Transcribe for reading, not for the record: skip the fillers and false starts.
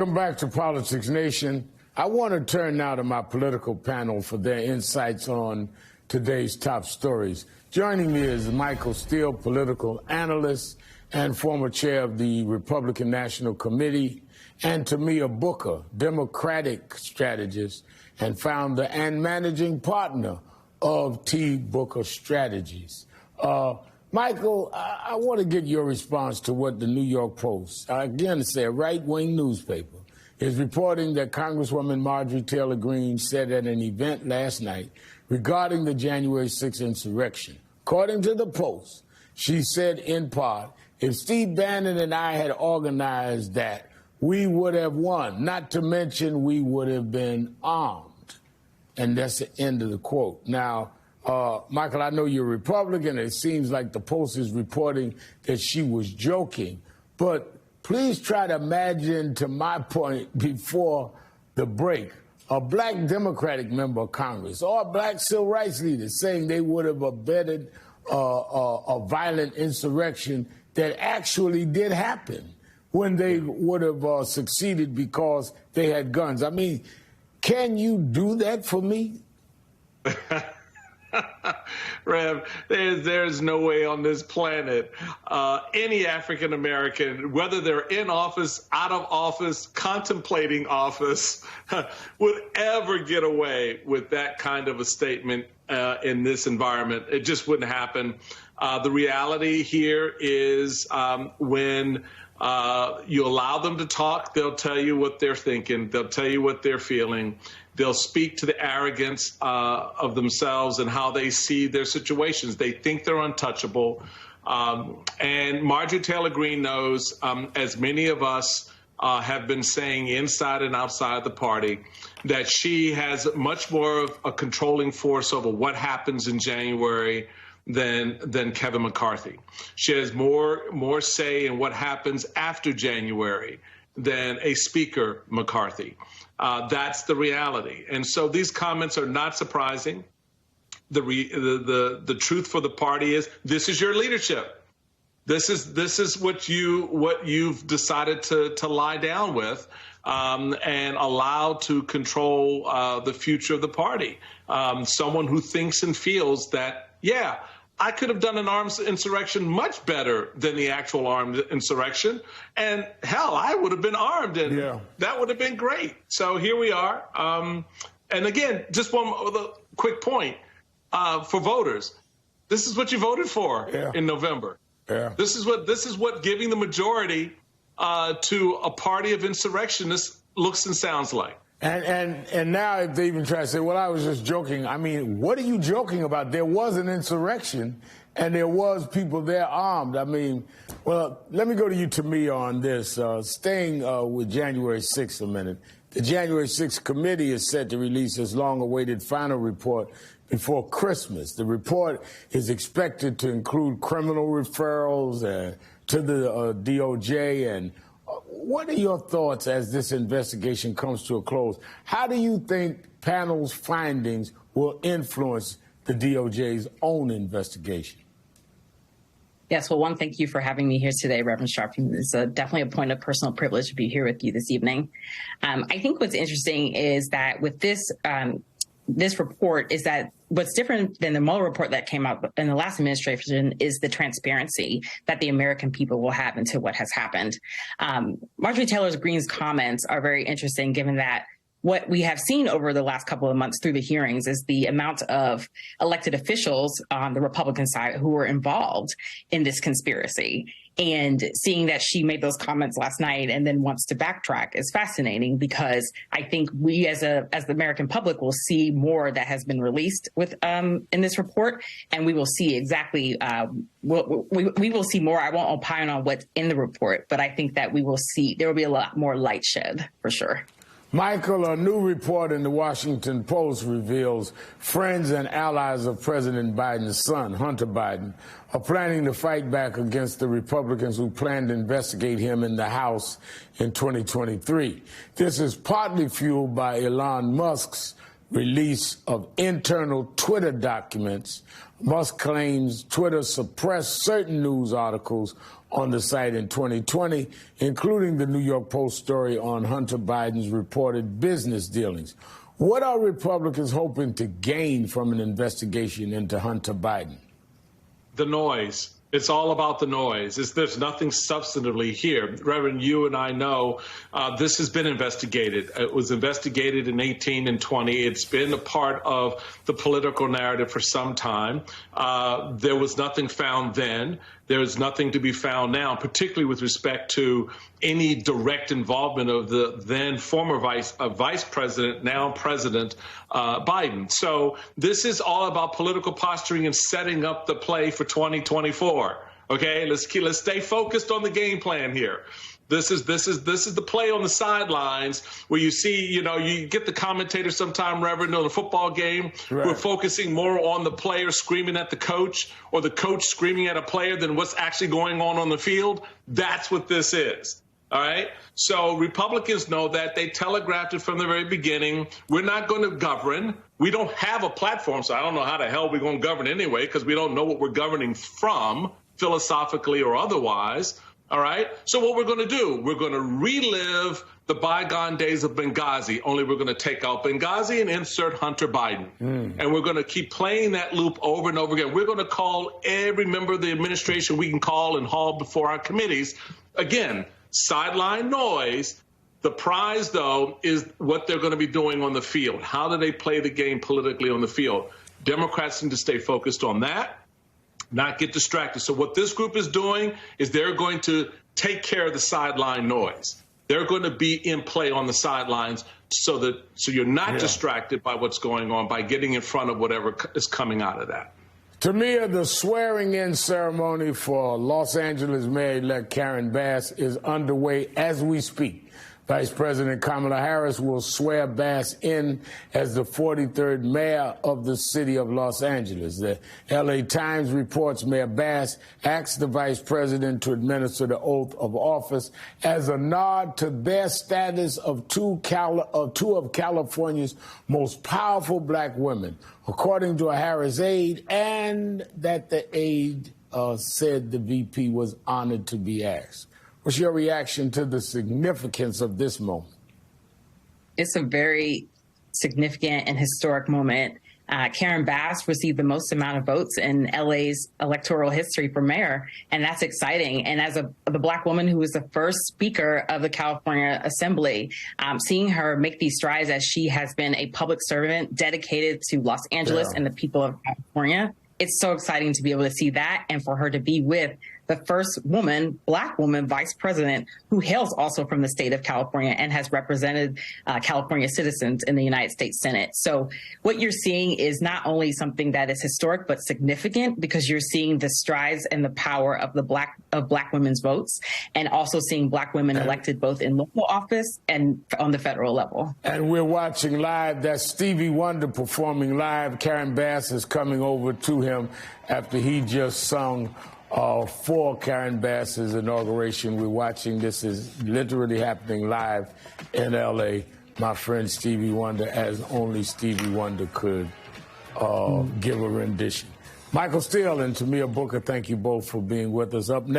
Welcome back to Politics Nation. I want to turn now to my political panel for their insights on today's top stories. Joining me is Michael Steele, political analyst and former chair of the Republican National Committee, and Tamia Booker, Democratic strategist and founder and managing partner of T. Booker Strategies. Michael, I want to get your response to what the New York Post, again, it's a right-wing newspaper, is reporting that Congresswoman Marjorie Taylor Greene said at an event last night regarding the January 6th insurrection. According to the Post, she said in part, if Steve Bannon and I had organized that, we would have won, not to mention we would have been armed. And that's the end of the quote. Now, Michael, I know you're a Republican. It seems like the Post is reporting that she was joking. But please try to imagine, to my point before the break, a black Democratic member of Congress or a black civil rights leader saying they would have abetted a violent insurrection that actually did happen when they would have succeeded because they had guns. I mean, can you do that for me? Rev, there's no way on this planet any African American, whether they're in office, out of office, contemplating office, would ever get away with that kind of a statement in this environment. It just wouldn't happen. The reality here is when you allow them to talk, they'll tell you what they're thinking. They'll tell you what they're feeling. They'll speak to the arrogance of themselves and how they see their situations. They think they're untouchable. And Marjorie Taylor Greene knows, as many of us have been saying inside and outside the party, that she has much more of a controlling force over what happens in January than Kevin McCarthy. She has more say in what happens after January than a Speaker McCarthy. That's the reality. And so these comments are not surprising. The truth for the party is this is your leadership. This is what you've decided to lie down with and allow to control the future of the party. Someone who thinks and feels that, yeah, I could have done an armed insurrection much better than the actual armed insurrection. And hell, I would have been armed, and that would have been great. So here we are. And again, just one quick point for voters. This is what you voted for in November. Yeah. This is what giving the majority to a party of insurrectionists looks and sounds like. And now if they even try to say, well, I was just joking. I mean, what are you joking about? There was an insurrection and there was people there armed. I mean, well, let me go to you, Tamia, on this. Staying with January 6th a minute. The January 6th committee is set to release its long-awaited final report before Christmas. The report is expected to include criminal referrals to the DOJ. And what are your thoughts as this investigation comes to a close? How do you think panel's findings will influence the DOJ's own investigation? Yes, well, one, thank you for having me here today, Rev Sharpton. It's definitely a point of personal privilege to be here with you this evening. I think what's interesting is that with this report is that what's different than the Mueller report that came out in the last administration is the transparency that the American people will have into what has happened. Marjorie Taylor Greene's comments are very interesting, given that what we have seen over the last couple of months through the hearings is the amount of elected officials on the Republican side who were involved in this conspiracy. And seeing that she made those comments last night and then wants to backtrack is fascinating, because I think we as the American public will see more that has been released in this report, and we will see exactly we will see more. I won't opine on what's in the report, but I think that we will see there will be a lot more light shed for sure. Michael, a new report in the Washington Post reveals friends and allies of President Biden's son, Hunter Biden, are planning to fight back against the Republicans who plan to investigate him in the House in 2023. This is partly fueled by Elon Musk's release of internal Twitter documents. Musk claims Twitter suppressed certain news articles on the site in 2020, including the New York Post story on Hunter Biden's reported business dealings. What are Republicans hoping to gain from an investigation into Hunter Biden? The noise. It's all about the noise. There's nothing substantively here. Reverend, you and I know this has been investigated. It was investigated in 18 and 20. It's been a part of the political narrative for some time. There was nothing found then. There is nothing to be found now, particularly with respect to any direct involvement of the then former vice president, now President Biden. So this is all about political posturing and setting up the play for 2024. Okay, let's stay focused on the game plan here. This is the play on the sidelines where you see, you get the commentator sometime, Reverend, on a football game. Right. We're focusing more on the player screaming at the coach or the coach screaming at a player than what's actually going on the field. That's what this is. All right. So Republicans know that. They telegraphed it from the very beginning. We're not going to govern. We don't have a platform, so I don't know how the hell we're going to govern anyway, because we don't know what we're governing from, philosophically or otherwise. All right. So what we're going to do, we're going to relive the bygone days of Benghazi, only we're going to take out Benghazi and insert Hunter Biden. And we're going to keep playing that loop over and over again. We're going to call every member of the administration we can call and haul before our committees. Again, sideline noise. The prize, though, is what they're going to be doing on the field. How do they play the game politically on the field? Democrats need to stay focused on that, not get distracted. So what this group is doing is they're going to take care of the sideline noise. They're going to be in play on the sidelines so you're not distracted by what's going on, by getting in front of whatever is coming out of that. Tamir, the swearing-in ceremony for Los Angeles Mayor-elect Karen Bass is underway as we speak. Vice President Kamala Harris will swear Bass in as the 43rd mayor of the city of Los Angeles. The L.A. Times reports Mayor Bass asked the vice president to administer the oath of office as a nod to their status of two of California's most powerful black women, according to a Harris aide, and that the aide said the VP was honored to be asked. What's your reaction to the significance of this moment? It's a very significant and historic moment. Karen Bass received the most amount of votes in LA's electoral history for mayor, and that's exciting. And as the black woman who was the first speaker of the California Assembly, seeing her make these strides as she has been a public servant dedicated to Los Angeles and the people of California, it's so exciting to be able to see that and for her to be with the first black woman vice president who hails also from the state of California and has represented California citizens in the United States Senate. So what you're seeing is not only something that is historic, but significant, because you're seeing the strides and the power of black women's votes, and also seeing black women elected both in local office and on the federal level. And we're watching live. That's Stevie Wonder performing live. Karen Bass is coming over to him after he just sung for Karen Bass's inauguration. We're watching. This is literally happening live in L.A. My friend Stevie Wonder, as only Stevie Wonder could give a rendition. Michael Steele and Tamir Booker, thank you both for being with us. Up next.